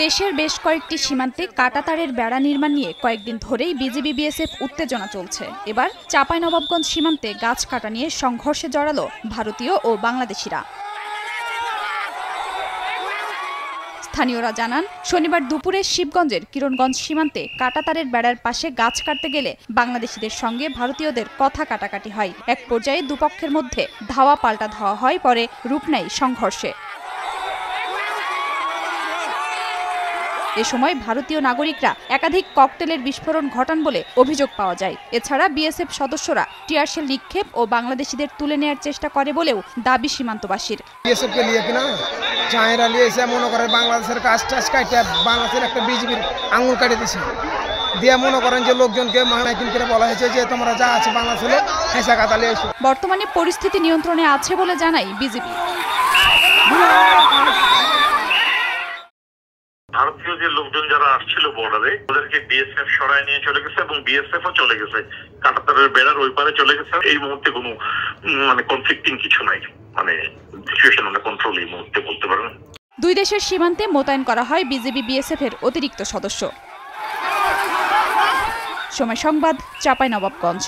দেশের বেশ কয়েকটি সীমান্তে কাঁটাতারের বেড়া নির্মাণ নিয়ে কয়েকদিন ধরেই বিজিবি বিএসএফ উত্তেজনা চলছে। এবার চাঁপাইনবাবগঞ্জ সীমান্তে গাছ কাটা নিয়ে সংঘর্ষে জড়ালো ভারতীয় ও বাংলাদেশিরা। স্থানীয়রা জানান, শনিবার দুপুরে শিবগঞ্জের কিরণগঞ্জ সীমান্তে কাঁটাতারের বেড়ার পাশে গাছ কাটতে গেলে বাংলাদেশিদের সঙ্গে ভারতীয়দের কথা কাটাকাটি হয়। এক পর্যায়ে দুপক্ষের মধ্যে ধাওয়া পাল্টা ধাওয়া হয়, পরে রূপ নেয় সংঘর্ষে। এ সময় ভারতীয় নাগরিকরা একাধিক ককটেলের বিস্ফোরণ ঘটান বলে অভিযোগ পাওয়া যায়। এছাড়া বিএসএফ সদস্যরা টিয়ারশেল নিক্ষেপ ও বাংলাদেশিদের তুলে নেয়ার চেষ্টা করে বলেও দাবি সীমান্তবাসীর। বিএসএফকে নিয়ে কিনা চায়রা নিয়ে এসে মনে করে বাংলাদেশের কাজ টাজ কাটে বাংলাদেশের একটা বিজিবির আঙুল কাটে দিছে দিয়ে মনে করেন যে লোকজনকে মাইকিং করে বলা হয়েছে যে তোমরা যা আছে বাংলাদেশে হেসা কাতালে এসো। বর্তমানে পরিস্থিতি নিয়ন্ত্রণে আছে বলে জানায় বিজিবি। ভারতীয় যে লোকজন যারা আসছিল বর্ডারে ওদেরকে বিএসএফ সরায় নিয়ে চলে গেছে এবং বিএসএফ ও চলে গেছে, কাঁটাতারের বেড়ার ওই পারে চলে গেছে। এই মুহূর্তে কোনো কনফ্লিক্টিং কিছু নাই, সিচুয়েশন কন্ট্রোল এই মুহূর্তে বলতে পারেন। দুই দেশের সীমান্তে মোতায়েন করা হয় বিজিবি বিএসএফ এর অতিরিক্ত সদস্য। সময় সংবাদ, চাঁপাইনবাবগঞ্জ।